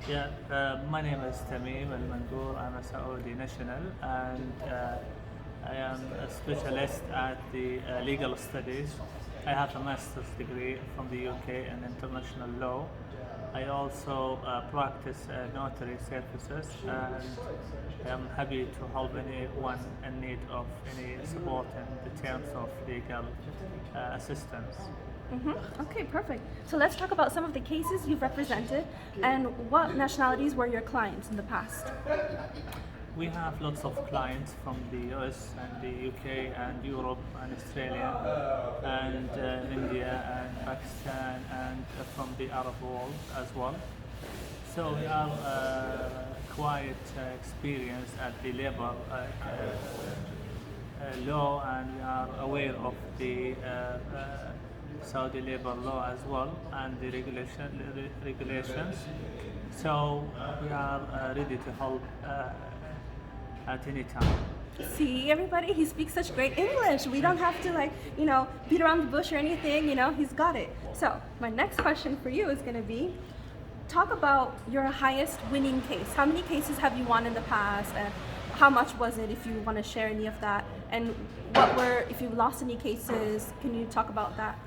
Yeah, my name is Tamim Al Mangour. I'm a Saudi national, and I am a specialist at the legal studies. I have a master's degree from the UK in international law. I also practice notary services, and I am happy to help anyone in need of any support in the terms of legal assistance. Okay, perfect. So let's talk about some of the cases you've represented and what nationalities were your clients in the past. We have lots of clients from the US and the UK and Europe and Australia and India and Pakistan and from the Arab world as well. So we are quite experienced at the labor law, and we are aware of the Saudi labor law as well and the regulations. So we are ready to help at any time. See, everybody, he speaks such great English. We don't have to beat around the bush or anything, he's got it. So my next question for you is gonna be, talk about your highest winning case. How many cases have you won in the past, and how much was it, if you want to share any of that? And if you lost any cases, can you talk about that?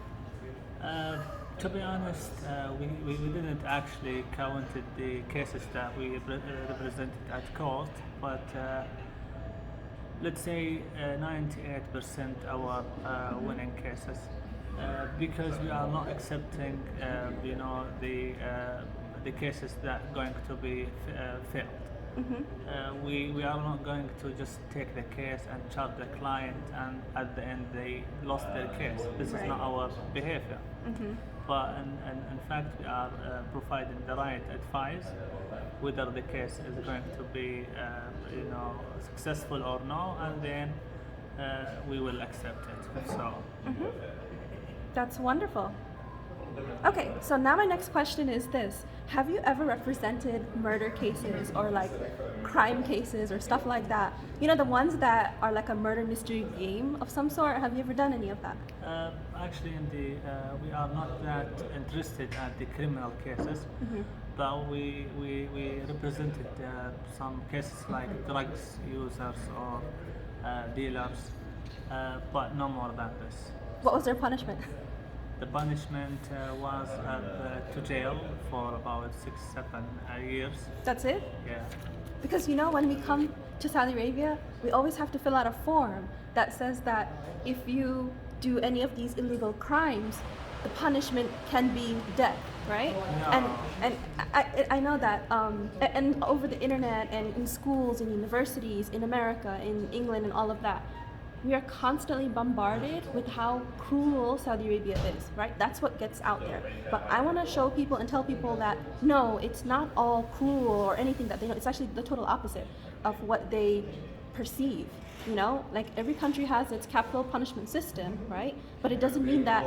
To be honest, we didn't actually count the cases that we represented at court, but let's say 98% our winning cases, because we are not accepting, the cases that are going to be failed. We are not going to just take the case and charge the client, and at the end they lost their case. This is not our behavior. But in fact, we are providing the right advice whether the case is going to be successful or no, and then we will accept it. So. That's wonderful. Okay, so now my next question is this. Have you ever represented murder cases or crime cases or stuff like that? The ones that are like a murder mystery game of some sort? Have you ever done any of that? Actually, we are not that interested at the criminal cases, but we represented some cases like drugs users or dealers, but no more than this. What was their punishment? The punishment was to jail for about 6-7 years. That's it? Yeah. Because when we come to Saudi Arabia, we always have to fill out a form that says that if you do any of these illegal crimes, the punishment can be death, right? No. And I know that, and over the internet and in schools and universities in America, in England and all of that, we are constantly bombarded with how cruel Saudi Arabia is, right? That's what gets out there. But I want to show people and tell people that no, it's not all cruel or anything that they know. It's actually the total opposite of what they perceive. Every country has its capital punishment system, right? But it doesn't mean that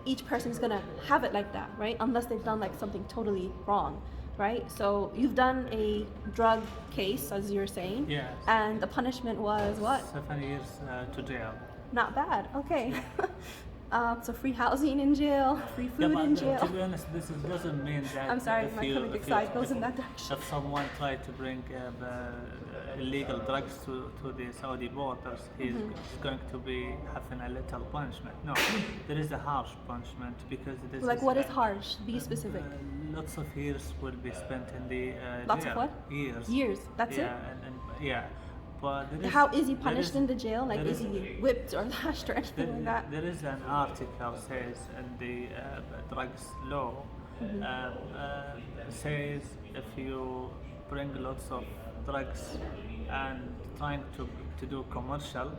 each person is gonna have it like that, right? Unless they've done something totally wrong. Right? So you've done a drug case, as you were saying. Yes. And the punishment was what? 7 years to jail. Not bad. Okay. So free housing in jail, free food in jail. To be honest, doesn't mean that. I'm sorry, my comedic side goes in that direction. If someone tried to bring illegal drugs to the Saudi borders, he's going to be having a little punishment. No, there is a harsh punishment because this is. What is harsh? Be specific. Lots of years will be spent in the Lots jail. of what? Years. Years. That's yeah, it. and yeah. But how is he punished in the jail? Is he whipped or lashed or anything like that? There is an article says in the drugs law says if you bring lots of drugs and trying to do commercial,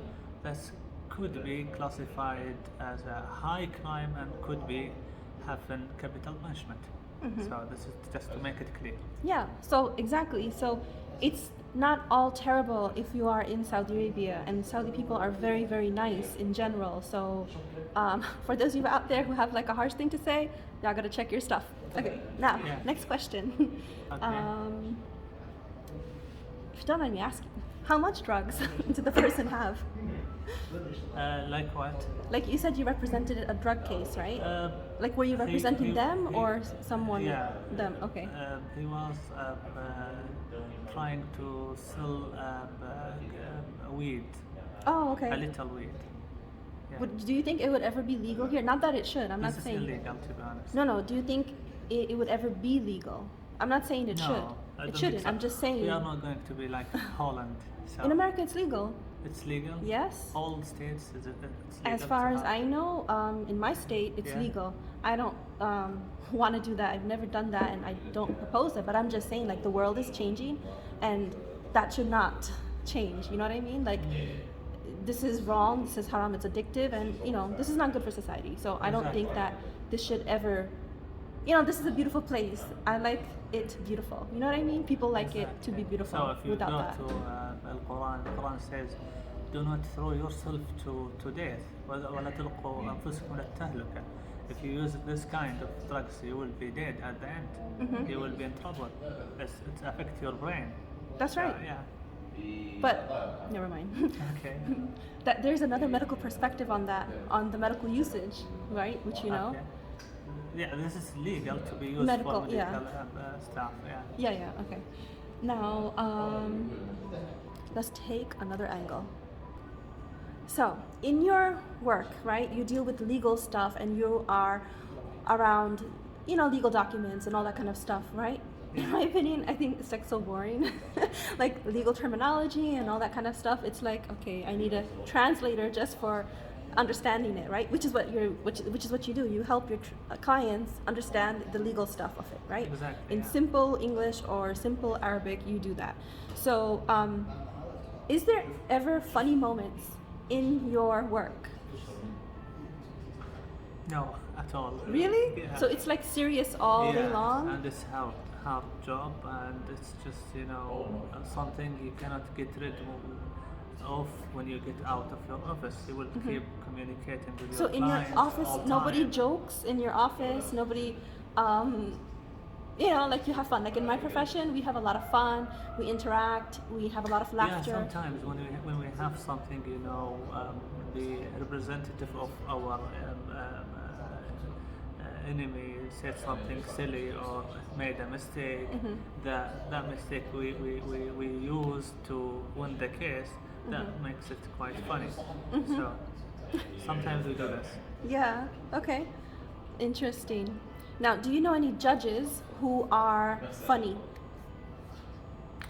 this could be classified as a high crime and could be having capital punishment. So this is just to make it clear. Yeah, so exactly. So it's not all terrible if you are in Saudi Arabia, and Saudi people are very, very nice in general. So for those of you out there who have a harsh thing to say, y'all gotta check your stuff. Okay, now, next question. Okay. If you don't mind me asking, how much drugs did the person have? Like what? Like you said, you represented a drug case, right? Like, were you he- representing he- them he- or someone? Yeah. Them. Okay. He was trying to sell weed, Oh, a okay. little weed. Yeah. Do you think it would ever be legal here? Not that it should. I'm not This is saying. illegal, to be honest. No. Do you think it would ever be legal? I'm not saying it No, should. I don't It think shouldn't. so. I'm just saying. We are not going to be like Holland. So In America, it's legal. it's legal. Yes. All states is it? It's legal As far to as have- I know, in my state, it's Yeah. legal. I don't want to do that. I've never done that, and I don't propose it. But I'm just saying, like, the world is changing, and that should not change. You know what I mean? Like, this is wrong. This is haram. It's addictive, and this is not good for society. So I don't think that this should ever. This is a beautiful place. I like it beautiful. You know what I mean? People like it to be beautiful So if you without go that. to the Quran says, do not throw yourself to death. ولا تلقوا أنفسكم للتهلكة. If you use this kind of drugs, you will be dead at the end. Mm-hmm. You will be in trouble. It affects your brain. That's right. Yeah. But never mind. Okay. That there's another medical perspective on that, on the medical usage, right? Which you know. Okay. Yeah, this is legal to be used Medical, for yeah. medical stuff. Yeah. Yeah. Okay. Now, let's take another angle. So, in your work, right, you deal with legal stuff, and you are around, legal documents and all that kind of stuff, right? In my opinion, I think it's like so boring. Like legal terminology and all that kind of stuff. It's like, okay, I need a translator just for understanding it, right? Which is what you do. You help your clients understand the legal stuff of it, right? Exactly, In yeah. simple English or simple Arabic, you do that. So, is there ever funny moments in your work? No, at all. Really? Yeah. So it's like serious all day Yeah, long? and it's hard job, and it's just something you cannot get rid of when you get out of your office. You will keep communicating with So your in your clients office, all nobody time. jokes in your office. Nobody, like you have fun. Like in my profession, we have a lot of fun. We interact. We have a lot of laughter. Yeah, sometimes when we have something, the representative of our enemy said something silly or made a mistake. That mistake we use to win the case. That makes it quite funny. So sometimes we do this. Yeah. Okay. Interesting. Now, do you know any judges who are funny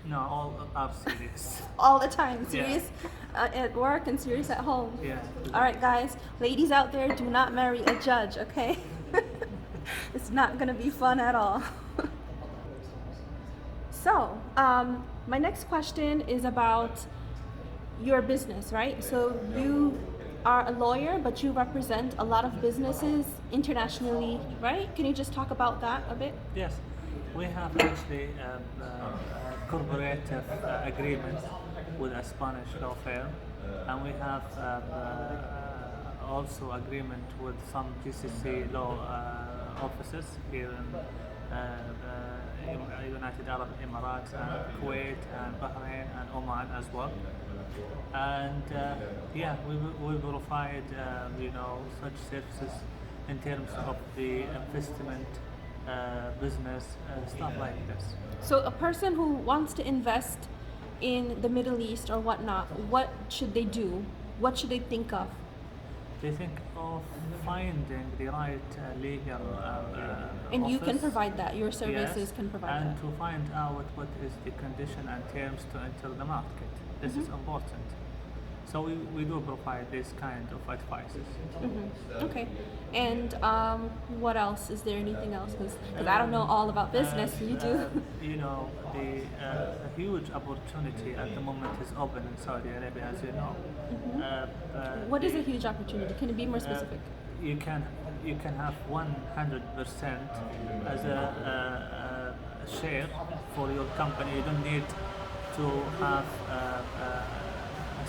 No, all are serious. all the time? Yeah. Serious at work and serious at home. Yeah. All right, guys, ladies out there, do not marry a judge, okay? It's not gonna be fun at all. So, my next question is about your business, right? So you are a lawyer, but you represent a lot of businesses internationally, right? Can you just talk about that a bit? Yes, we have actually corporative agreement with a Spanish law firm, and we have also agreement with some GCC law offices here in United Arab Emirates and Kuwait and Bahrain and Oman as well. And we provide such services in terms of the investment, business, stuff like this. So a person who wants to invest in the Middle East or whatnot, what should they do? What should they think of? They think of finding the right legal And you can office. provide that. Your services Yes, can provide and that. to find out what is the condition and terms to enter the market. This is important. So we do provide this kind of advices. Okay. And what else? Is there anything else? Because I don't know all about business. You do. The huge opportunity at the moment is open in Saudi Arabia, as you know. What is a huge opportunity? Can you be more specific? You can have 100% as a share for your company. You don't need to have a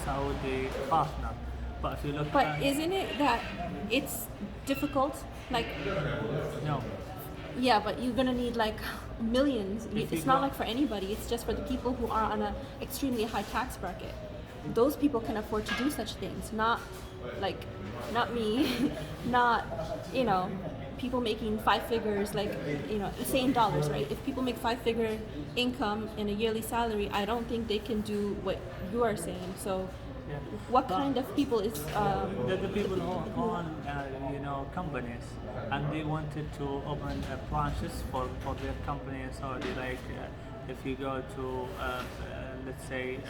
Saudi partner. But if you look But at isn't it that it's difficult? Like, no. yeah, but you're gonna need like millions. If It's you not go- like for anybody. It's just for the people who are on an extremely high tax bracket. those people can afford to do such things, not like not me, not people making five figures, like say in dollars, right? If people make five-figure income in a yearly salary, I don't think they can do what you are saying. So Yeah. what But kind of people is the people who own companies, and they wanted to open branches for their company in Saudi. Like if you go to let's say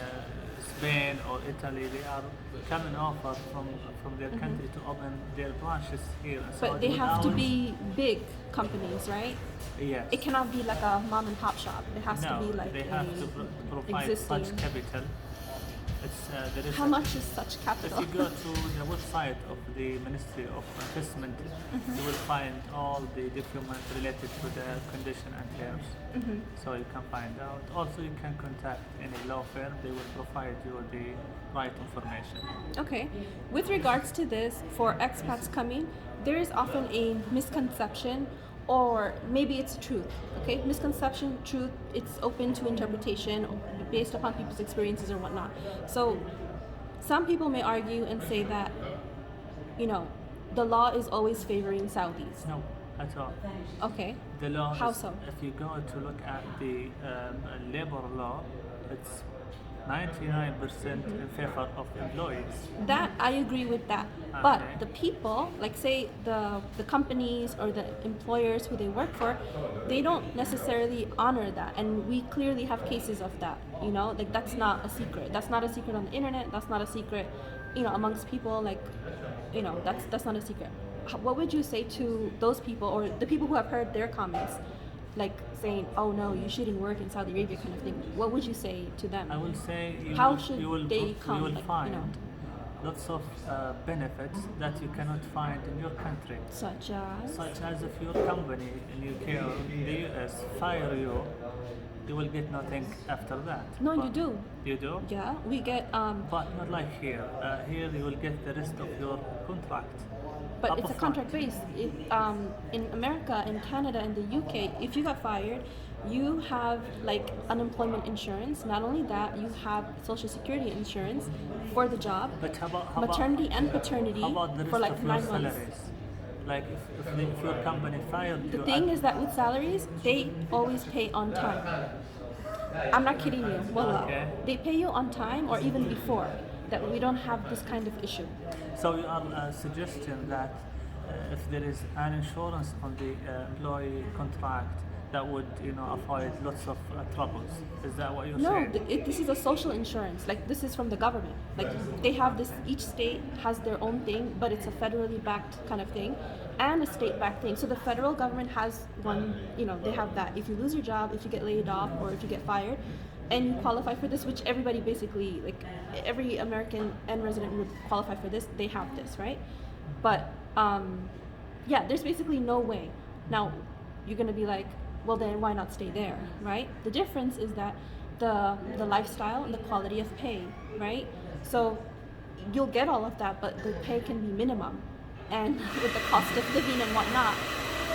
Spain or Italy, they are coming offer from their country to open their branches here in Saudi. but they have to without- be big companies, right? Yes. It cannot be like a mom and pop shop. It has to No, be like they have to provide existing. such capital. There is How much is such If capital? you go to the website of the Ministry of Investment, you will find all the documents related to the condition and terms. So you can find out. Also, you can contact any law firm. They will provide you the right information. Okay. With regards to this, for expats coming, there is often a misconception, or maybe it's truth. Okay, misconception, truth. It's open to interpretation based upon people's experiences or whatnot. So, some people may argue and say that, the law is always favoring Saudis. No, at all. Okay. The law. How is- so? If you go to look at the labor law, it's 99% in favor of employees. That I agree with that. But Okay. the people, like say the companies or the employers who they work for, they don't necessarily honor that. And we clearly have cases of that, like that's not a secret. That's not a secret on the internet. That's not a secret, amongst people, like, that's not a secret. What would you say to those people, or the people who have heard their comments, like saying, "Oh no, you shouldn't work in Saudi Arabia," kind of thing? What would you say to them? I will say How should you will, they come, you will like, find lots of benefits that you cannot find in your country. Such as Such as if your company in UK or in the US fire you, you will get nothing after that. no, you But- do. You do? Yeah, we get But not like here. Here you will get the rest of your contract. but up it's a front. contract based. In America, in Canada, and the UK, if you got fired, you have like unemployment insurance. Not only that, you have social security insurance for the job, But how maternity about, and paternity how about the rest for like of your 9 months. salaries? Like if your company fired The you, thing is that with salaries, they always pay on time. I'm not kidding you. Wallah. Okay. They pay you on time or even before. That we don't have this kind of issue. so you are suggesting that if there is an insurance on the employee contract, that would avoid lots of troubles. Is that what you're No, saying? this is a social insurance. Like this is from the government. Like they have this. Each state has their own thing, but it's a federally backed kind of thing, and a state-backed thing. So the federal government has one. They have that. If you lose your job, if you get laid off, or if you get fired, and you qualify for this, which everybody basically, like every American and resident would qualify for this. They have this, right? But yeah, there's basically no way. Now you're gonna be like, well then why not stay there, right? The difference is that the lifestyle and the quality of pay, right? So you'll get all of that, but the pay can be minimum, and with the cost of living and whatnot,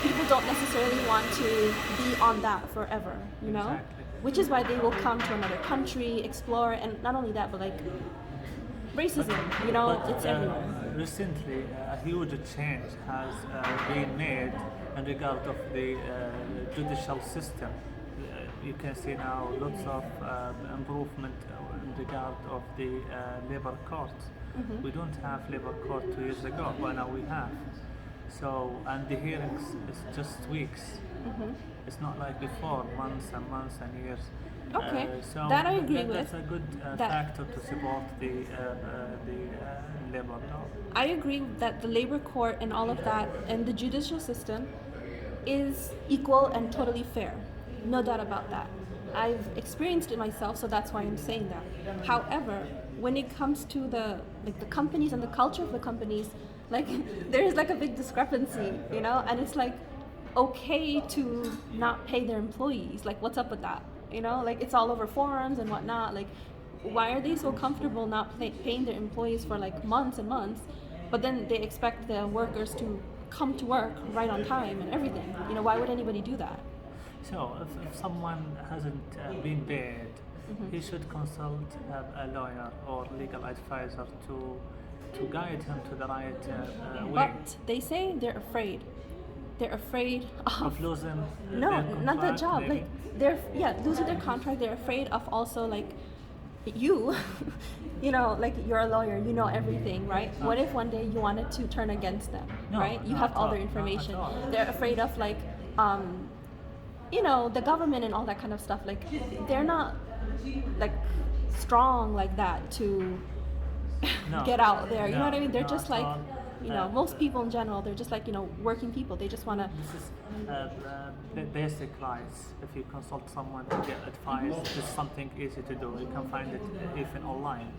people don't necessarily want to be on that forever, Exactly. Which is why they will come to another country, explore, and not only that, but like racism, But, it's everywhere. Recently, a huge change has been made in regard of the judicial system. You can see now lots of improvement in regard of the labor court. We don't have labor court 2 years ago, but now we have. So, and the hearings is just weeks. It's not like before, months and months and years. Okay, So that I agree That's with. a good That- factor to support the labor law. I agree that the labor court and all of that and the judicial system is equal and totally fair. No doubt about that. I've experienced it myself, so that's why I'm saying that. However, when it comes to the companies and the culture of the companies, like there is like a big discrepancy, and it's like okay to not pay their employees. Like what's up with that? Like it's all over forums and whatnot. Like why are they so comfortable not paying their employees for like months and months, but then they expect the workers to come to work right on time and everything? Why would anybody do that? So if someone hasn't been paid he should consult a lawyer or legal advisor to guide him to the right way. But they say they're afraid. They're afraid of Of losing no, their not the contract, job. maybe. Like they're losing their contract. They're afraid of also like you, you know, like you're a lawyer. You know everything, right? What if one day you wanted to turn against them, No, right? You not have at all all, their not at information. all. They're afraid of like, you know, the government and all that kind of stuff. Like they're not like strong like that to No. get out there. You know No, what I mean? They're not just at like, all. you know, most people in general, they're just like, you know, working people. They just want to. This is basic rights. If you consult someone to get advice, this is something easy to do. You can find it even online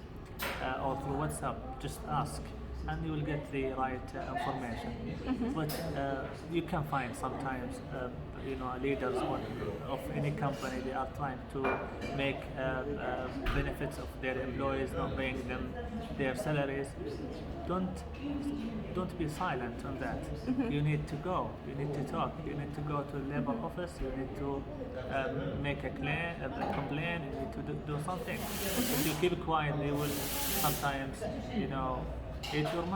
or through WhatsApp. Just ask, and you will get the right information. But you can find sometimes, you know, leaders of any company, they are trying to make benefits of their employees, not paying them their salaries. Don't be silent on that. You need to go. You need to talk. You need to go to the labor office. You need to make a complaint. You need to do something. If you keep quiet, they will sometimes, you know, eat your money.